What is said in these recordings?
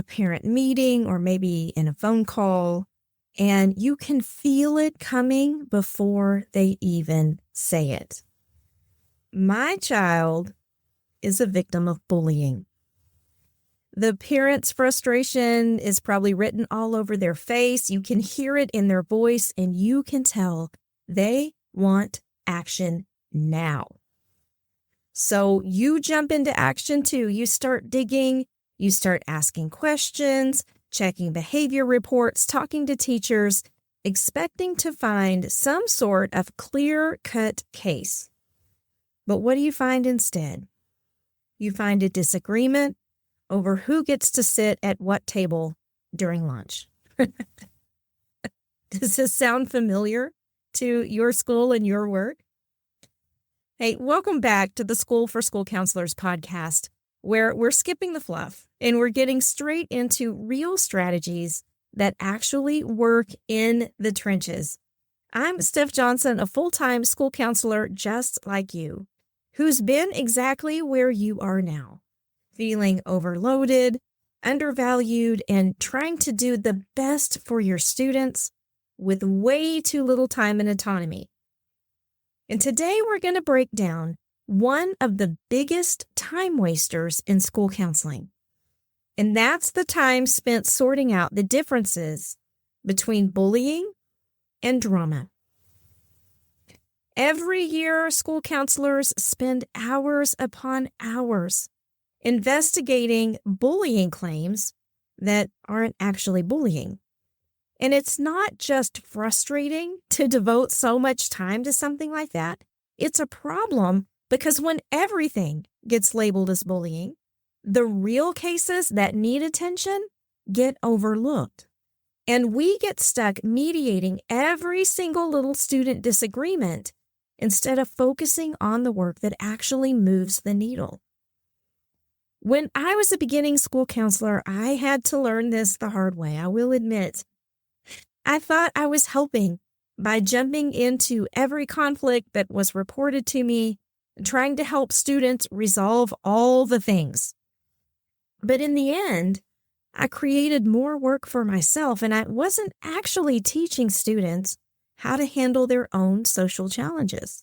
a parent meeting or maybe in a phone call, and you can feel it coming before they even say it. My child is a victim of bullying. The parent's frustration is probably written all over their face. You can hear it in their voice, and you can tell they want action now. So you jump into action too. You start digging, you start asking questions, checking behavior reports, talking to teachers, expecting to find some sort of clear-cut case. But what do you find instead? You find a disagreement over who gets to sit at what table during lunch. Does this sound familiar to your school and your work? Hey, welcome back to the School for School Counselors podcast, where we're skipping the fluff and we're getting straight into real strategies that actually work in the trenches. I'm Steph Johnson, a full-time school counselor just like you, who's been exactly where you are now, feeling overloaded, undervalued, and trying to do the best for your students with way too little time and autonomy. And today we're going to break down one of the biggest time wasters in school counseling. And that's the time spent sorting out the differences between bullying and drama. Every year, school counselors spend hours upon hours investigating bullying claims that aren't actually bullying. And it's not just frustrating to devote so much time to something like that. It's a problem because when everything gets labeled as bullying, the real cases that need attention get overlooked. And we get stuck mediating every single little student disagreement instead of focusing on the work that actually moves the needle. When I was a beginning school counselor, I had to learn this the hard way, I will admit. I thought I was helping by jumping into every conflict that was reported to me and trying to help students resolve all the things. But in the end, I created more work for myself, and I wasn't actually teaching students how to handle their own social challenges.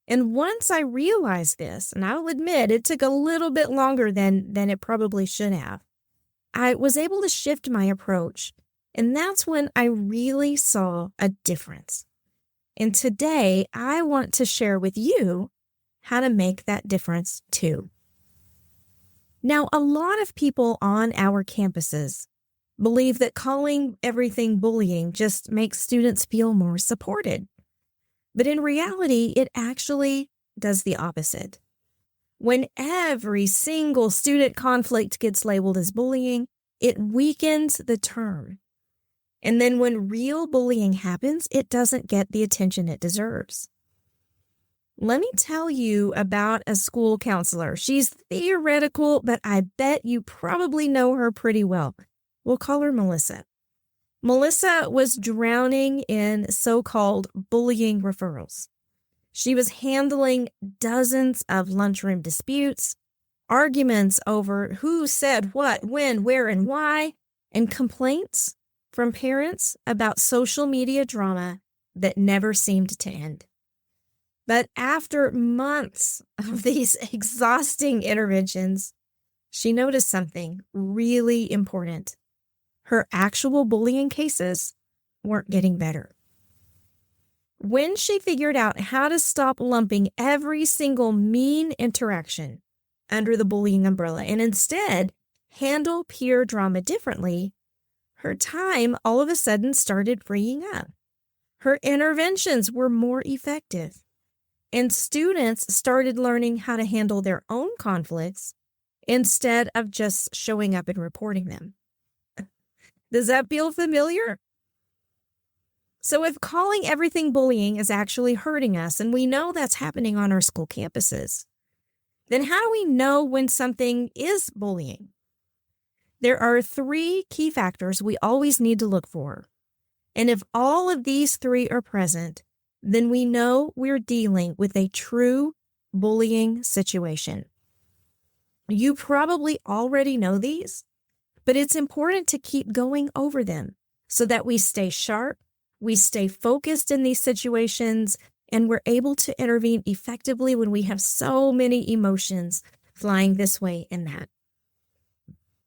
And once I realized this, and I'll admit it took a little bit longer than it probably should have, I was able to shift my approach. And that's when I really saw a difference. And today, I want to share with you how to make that difference too. Now, a lot of people on our campuses believe that calling everything bullying just makes students feel more supported. But in reality, it actually does the opposite. When every single student conflict gets labeled as bullying, it weakens the term. And then when real bullying happens, it doesn't get the attention it deserves. Let me tell you about a school counselor. She's theoretical, but I bet you probably know her pretty well. We'll call her Melissa. Melissa was drowning in so-called bullying referrals. She was handling dozens of lunchroom disputes, arguments over who said what, when, where, and why, and complaints from parents about social media drama that never seemed to end. But after months of these exhausting interventions, she noticed something really important. Her actual bullying cases weren't getting better. When she figured out how to stop lumping every single mean interaction under the bullying umbrella and instead handle peer drama differently, her time all of a sudden started freeing up. Her interventions were more effective, and students started learning how to handle their own conflicts instead of just showing up and reporting them. Does that feel familiar? So if calling everything bullying is actually hurting us, and we know that's happening on our school campuses, then how do we know when something is bullying? There are 3 key factors we always need to look for. And if all of these 3 are present, then we know we're dealing with a true bullying situation. You probably already know these, But it's important to keep going over them so that we stay sharp, we stay focused in these situations, and we're able to intervene effectively when we have so many emotions flying this way and that.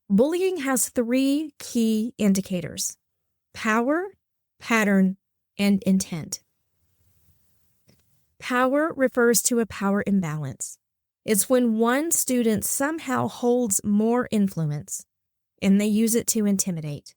Bullying has 3 key indicators: power, pattern, and intent. Power refers to a power imbalance. It's when one student somehow holds more influence and they use it to intimidate.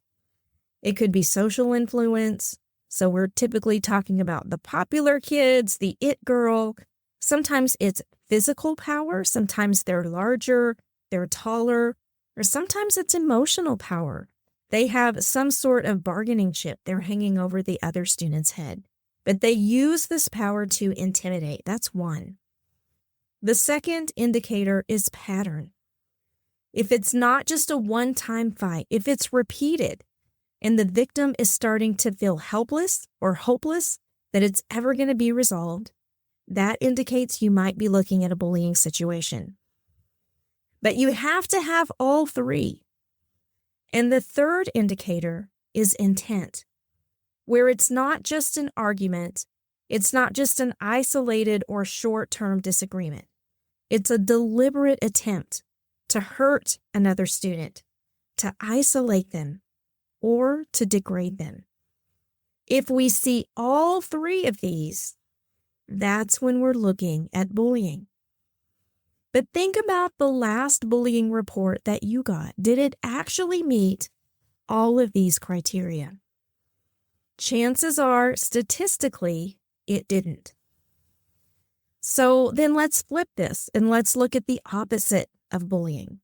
It could be social influence. So we're typically talking about the popular kids, the it girl. Sometimes it's physical power. Sometimes they're larger, they're taller, or sometimes it's emotional power. They have some sort of bargaining chip they're hanging over the other student's head. But they use this power to intimidate. That's one. The second indicator is pattern. If it's not just a one-time fight, if it's repeated, and the victim is starting to feel helpless or hopeless that it's ever going to be resolved, that indicates you might be looking at a bullying situation. But you have to have all 3. And the third indicator is intent, where it's not just an argument, it's not just an isolated or short-term disagreement. It's a deliberate attempt to hurt another student, to isolate them, or to degrade them. If we see all 3 of these, that's when we're looking at bullying. But think about the last bullying report that you got. Did it actually meet all of these criteria? Chances are, statistically, it didn't. So then let's flip this and let's look at the opposite of bullying.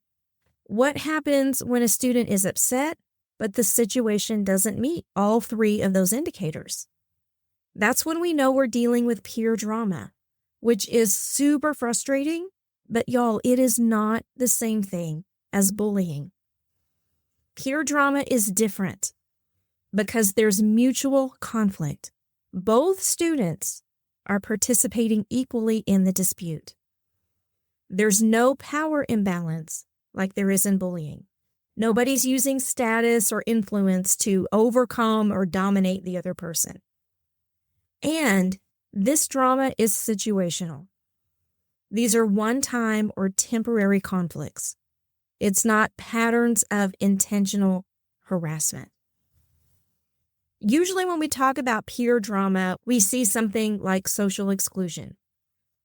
What happens when a student is upset, but the situation doesn't meet all 3 of those indicators? That's when we know we're dealing with peer drama, which is super frustrating, but y'all, it is not the same thing as bullying. Peer drama is different because there's mutual conflict. Both students are participating equally in the dispute. There's no power imbalance like there is in bullying. Nobody's using status or influence to overcome or dominate the other person. And this drama is situational. These are one-time or temporary conflicts. It's not patterns of intentional harassment. Usually when we talk about peer drama, we see something like social exclusion,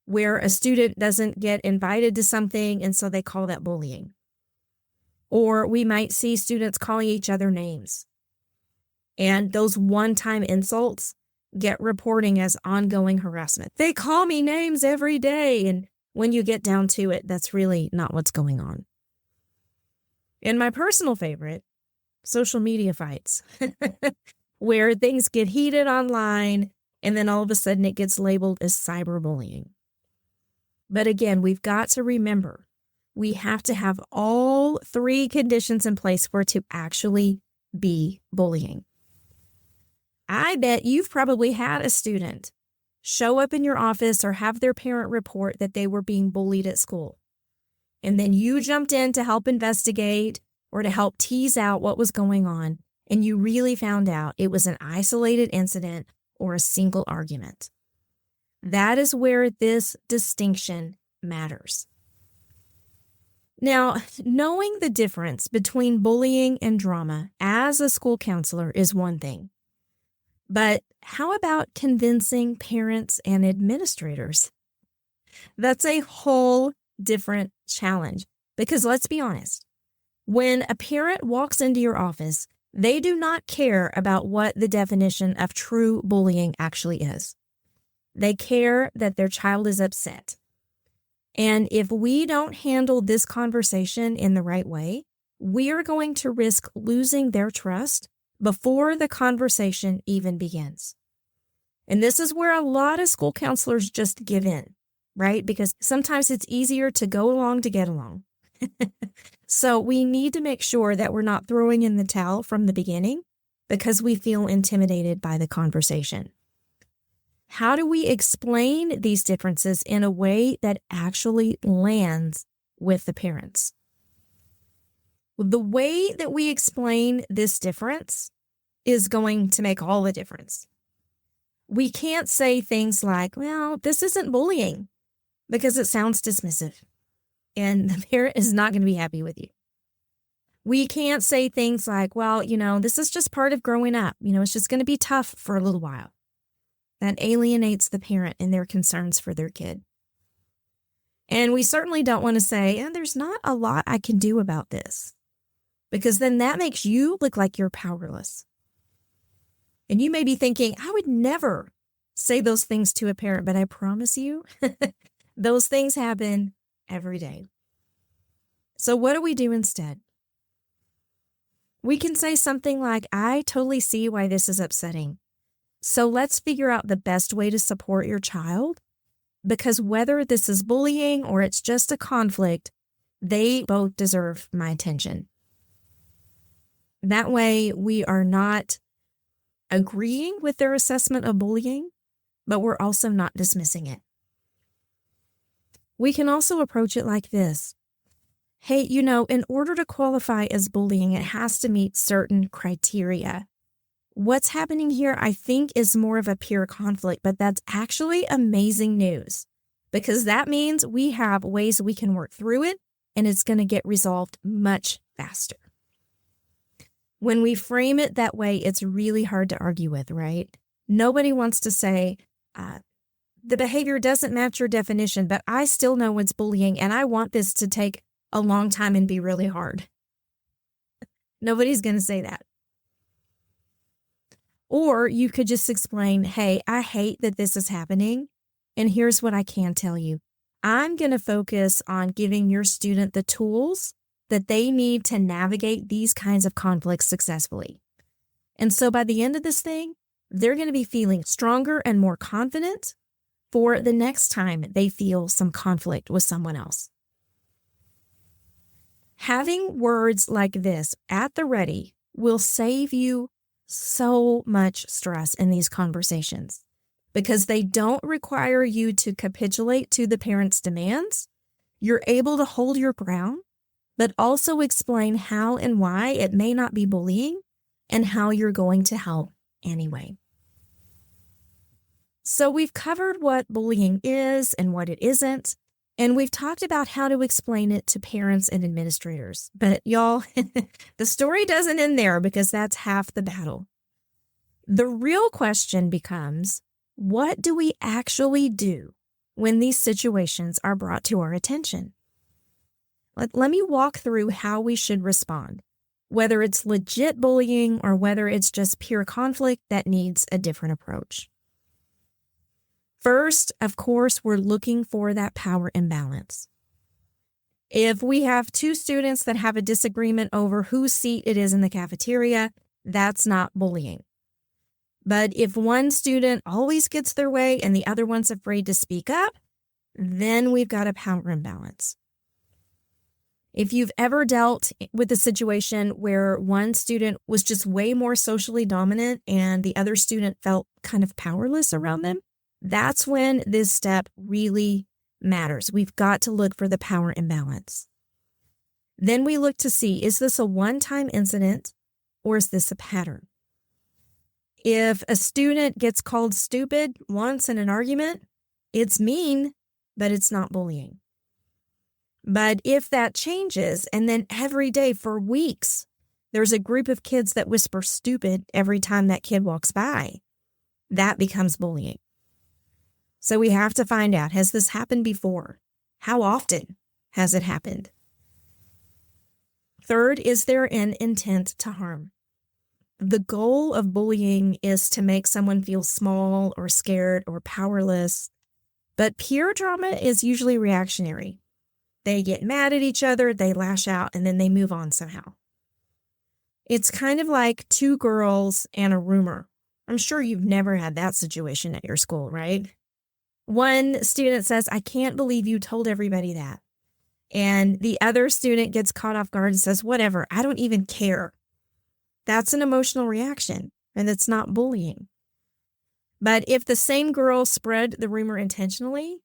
where a student doesn't get invited to something and so they call that bullying. Or we might see students calling each other names. And those one-time insults get reporting as ongoing harassment. They call me names every day. And when you get down to it, that's really not what's going on. And my personal favorite, social media fights, where things get heated online and then all of a sudden it gets labeled as cyberbullying. But again, we've got to remember, we have to have all 3 conditions in place for it to actually be bullying. I bet you've probably had a student show up in your office or have their parent report that they were being bullied at school. And then you jumped in to help investigate or to help tease out what was going on. And you really found out it was an isolated incident or a single argument. That is where this distinction matters. Now, knowing the difference between bullying and drama as a school counselor is one thing. But how about convincing parents and administrators? That's a whole different challenge. Because let's be honest, when a parent walks into your office, they do not care about what the definition of true bullying actually is. They care that their child is upset. And if we don't handle this conversation in the right way, we are going to risk losing their trust before the conversation even begins. And this is where a lot of school counselors just give in, right? Because sometimes it's easier to go along to get along. So we need to make sure that we're not throwing in the towel from the beginning because we feel intimidated by the conversation. How do we explain these differences in a way that actually lands with the parents? The way that we explain this difference is going to make all the difference. We can't say things like, well, this isn't bullying, because it sounds dismissive and the parent is not going to be happy with you. We can't say things like, well, this is just part of growing up. It's just going to be tough for a little while. That alienates the parent and their concerns for their kid. And we certainly don't want to say, there's not a lot I can do about this, because then that makes you look like you're powerless. And you may be thinking, I would never say those things to a parent, but I promise you, those things happen every day. So what do we do instead? We can say something like, I totally see why this is upsetting. So let's figure out the best way to support your child, because whether this is bullying or it's just a conflict, they both deserve my attention. That way, we are not agreeing with their assessment of bullying, but we're also not dismissing it. We can also approach it like this. Hey, in order to qualify as bullying, it has to meet certain criteria. What's happening here, I think, is more of a peer conflict, but that's actually amazing news, because that means we have ways we can work through it, and it's going to get resolved much faster. When we frame it that way, it's really hard to argue with, right? Nobody wants to say, the behavior doesn't match your definition, but I still know it's bullying, and I want this to take a long time and be really hard. Nobody's going to say that. Or you could just explain, hey, I hate that this is happening, and here's what I can tell you. I'm going to focus on giving your student the tools that they need to navigate these kinds of conflicts successfully. And so by the end of this thing, they're going to be feeling stronger and more confident for the next time they feel some conflict with someone else. Having words like this at the ready will save you so much stress in these conversations, because they don't require you to capitulate to the parent's demands. You're able to hold your ground, but also explain how and why it may not be bullying and how you're going to help anyway. So we've covered what bullying is and what it isn't, and we've talked about how to explain it to parents and administrators. But y'all, the story doesn't end there, because that's half the battle. The real question becomes, what do we actually do when these situations are brought to our attention? Let me walk through how we should respond, whether it's legit bullying or whether it's just pure conflict that needs a different approach. First, of course, we're looking for that power imbalance. If we have two students that have a disagreement over whose seat it is in the cafeteria, that's not bullying. But if one student always gets their way and the other one's afraid to speak up, then we've got a power imbalance. If you've ever dealt with a situation where one student was just way more socially dominant and the other student felt kind of powerless around them, that's when this step really matters. We've got to look for the power imbalance. Then we look to see, is this a one-time incident or is this a pattern? If a student gets called stupid once in an argument, it's mean, but it's not bullying. But if that changes, and then every day for weeks, there's a group of kids that whisper stupid every time that kid walks by, that becomes bullying. So we have to find out, has this happened before? How often has it happened? Third, is there an intent to harm? The goal of bullying is to make someone feel small or scared or powerless, but peer trauma is usually reactionary. They get mad at each other, they lash out, and then they move on somehow. It's kind of like two girls and a rumor. I'm sure you've never had that situation at your school, right? One student says, I can't believe you told everybody that. And the other student gets caught off guard and says, whatever, I don't even care. That's an emotional reaction, and it's not bullying. But if the same girl spread the rumor intentionally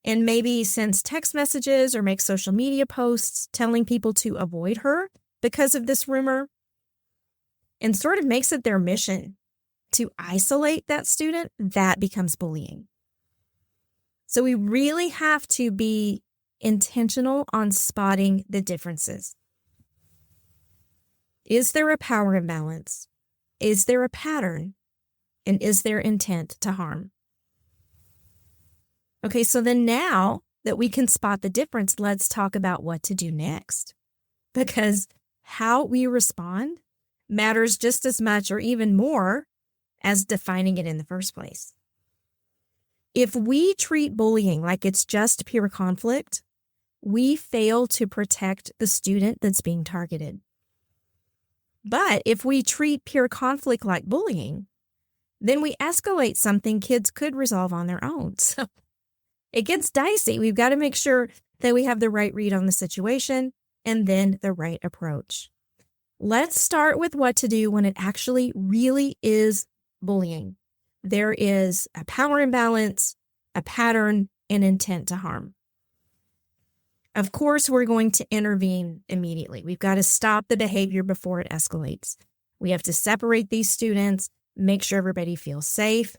and maybe sends text messages or makes social media posts telling people to avoid her because of this rumor and sort of makes it their mission to isolate that student, that becomes bullying. So we really have to be intentional on spotting the differences. Is there a power imbalance? Is there a pattern? And is there intent to harm? Okay, so then now that we can spot the difference, let's talk about what to do next. Because how we respond matters just as much or even more as defining it in the first place. If we treat bullying like it's just pure conflict, we fail to protect the student that's being targeted. But if we treat pure conflict like bullying, then we escalate something kids could resolve on their own. So it gets dicey. We've got to make sure that we have the right read on the situation and then the right approach. Let's start with what to do when it actually really is bullying. There is a power imbalance, a pattern, and intent to harm. Of course, we're going to intervene immediately. We've got to stop the behavior before it escalates. We have to separate these students, make sure everybody feels safe,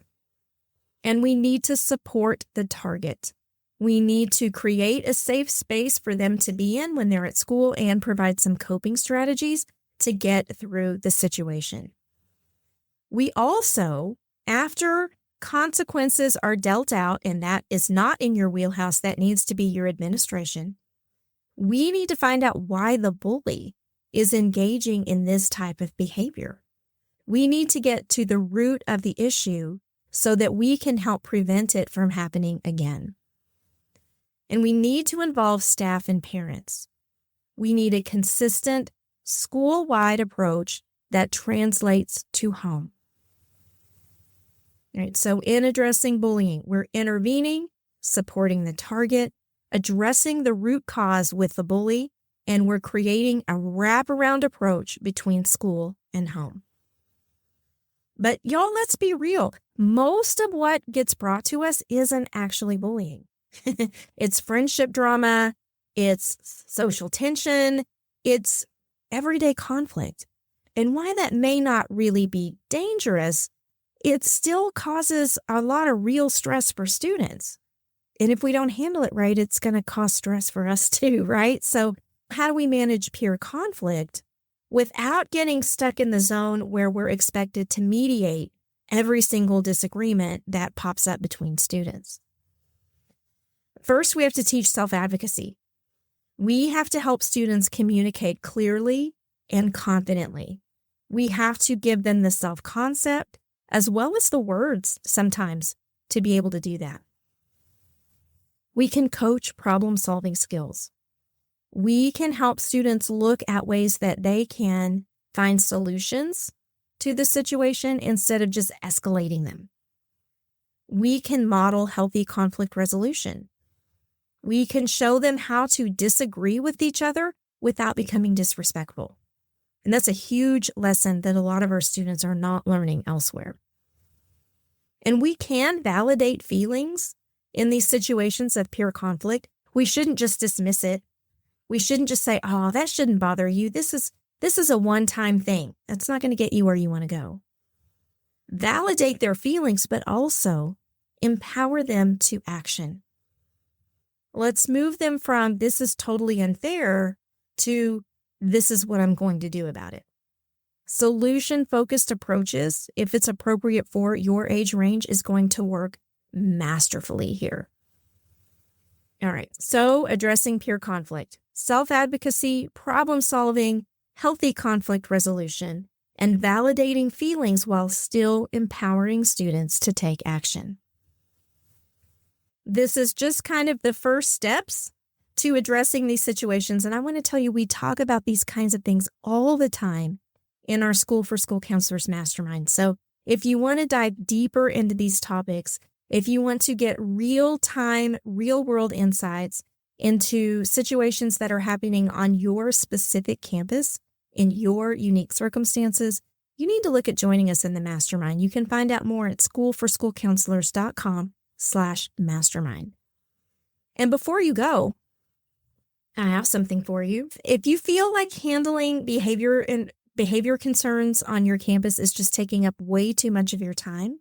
and we need to support the target. We need to create a safe space for them to be in when they're at school and provide some coping strategies to get through the situation. We also, after consequences are dealt out, and that is not in your wheelhouse, that needs to be your administration, we need to find out why the bully is engaging in this type of behavior. We need to get to the root of the issue so that we can help prevent it from happening again. And we need to involve staff and parents. We need a consistent, school-wide approach that translates to home. All right, so in addressing bullying, we're intervening, supporting the target, addressing the root cause with the bully, and we're creating a wraparound approach between school and home. But y'all, let's be real. Most of what gets brought to us isn't actually bullying. It's friendship drama, it's social tension, it's everyday conflict. And while that may not really be dangerous, it still causes a lot of real stress for students. And if we don't handle it right, it's going to cause stress for us too, right? So how do we manage peer conflict without getting stuck in the zone where we're expected to mediate every single disagreement that pops up between students? First, we have to teach self-advocacy. We have to help students communicate clearly and confidently. We have to give them the self-concept as well as the words sometimes to be able to do that. We can coach problem-solving skills. We can help students look at ways that they can find solutions to the situation instead of just escalating them. We can model healthy conflict resolution. We can show them how to disagree with each other without becoming disrespectful. And that's a huge lesson that a lot of our students are not learning elsewhere. And we can validate feelings in these situations of peer conflict. We shouldn't just dismiss it. We shouldn't just say, oh, that shouldn't bother you. This is a one-time thing. That's not going to get you where you want to go. Validate their feelings, but also empower them to action. Let's move them from this is totally unfair to this is what I'm going to do about it. Solution-focused approaches, if it's appropriate for your age range, is going to work masterfully here. All right, so addressing peer conflict, self-advocacy, problem-solving, healthy conflict resolution, and validating feelings while still empowering students to take action. This is just kind of the first steps to addressing these situations. And I want to tell you, we talk about these kinds of things all the time in our School for School Counselors Mastermind. So if you want to dive deeper into these topics, if you want to get real-time, real-world insights into situations that are happening on your specific campus, in your unique circumstances, you need to look at joining us in the Mastermind. You can find out more at schoolforschoolcounselors.com/mastermind. And before you go, I have something for you. If you feel like handling behavior concerns on your campus is just taking up way too much of your time,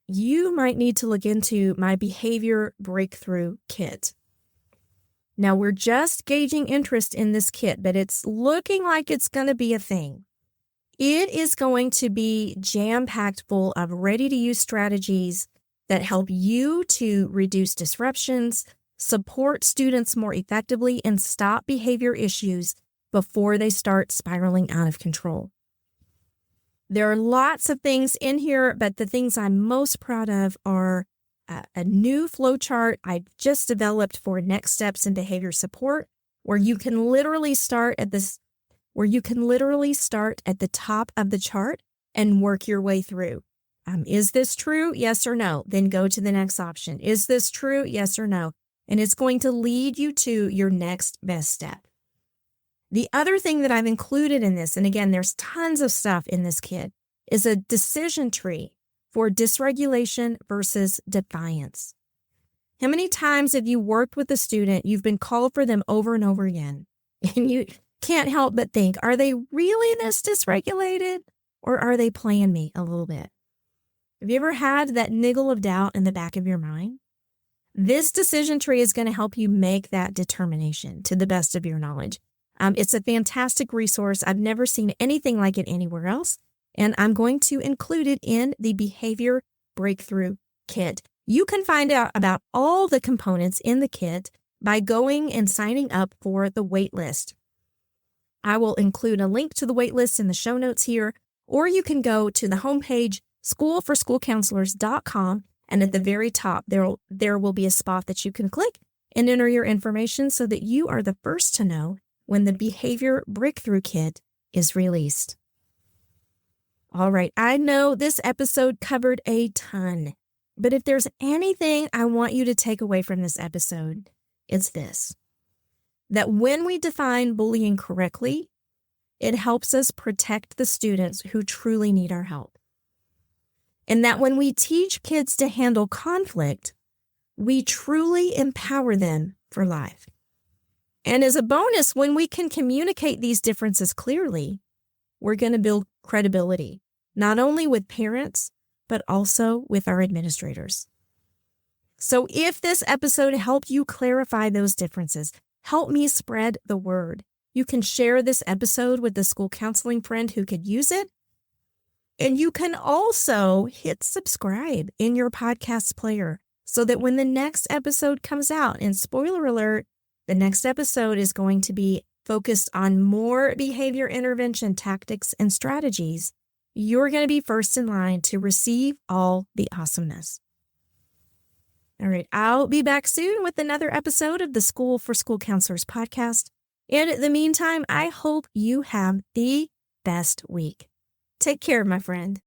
you might need to look into my behavior breakthrough kit. Now, we're just gauging interest in this kit, but it's looking like it's going to be a thing. It is going to be jam-packed full of ready-to-use strategies that help you to reduce disruptions, support students more effectively, and stop behavior issues before they start spiraling out of control. There are lots of things in here, but the things I'm most proud of are a new flowchart I just developed for next steps in behavior support, where you can literally start at the top of the chart and work your way through. Is this true? Yes or no? Then go to the next option. Is this true? Yes or no? And it's going to lead you to your next best step. The other thing that I've included in this, and again, there's tons of stuff in this kit, is a decision tree for dysregulation versus defiance. How many times have you worked with a student, you've been called for them over and over again, and you can't help but think, are they really this dysregulated, or are they playing me a little bit? Have you ever had that niggle of doubt in the back of your mind? This decision tree is going to help you make that determination to the best of your knowledge. It's a fantastic resource. I've never seen anything like it anywhere else, and I'm going to include it in the Behavior Breakthrough Kit. You can find out about all the components in the kit by going and signing up for the waitlist. I will include a link to the waitlist in the show notes here, or you can go to the homepage, schoolforschoolcounselors.com, and at the very top, there will be a spot that you can click and enter your information so that you are the first to know when the Behavior Breakthrough Kit is released. All right, I know this episode covered a ton, but if there's anything I want you to take away from this episode, it's this: that when we define bullying correctly, it helps us protect the students who truly need our help. And that when we teach kids to handle conflict, we truly empower them for life. And as a bonus, when we can communicate these differences clearly, we're going to build credibility, not only with parents, but also with our administrators. So if this episode helped you clarify those differences, help me spread the word. You can share this episode with a school counseling friend who could use it. And you can also hit subscribe in your podcast player so that when the next episode comes out, and spoiler alert, the next episode is going to be focused on more behavior intervention tactics and strategies, you're going to be first in line to receive all the awesomeness. All right, I'll be back soon with another episode of the School for School Counselors podcast. And in the meantime, I hope you have the best week. Take care, my friend.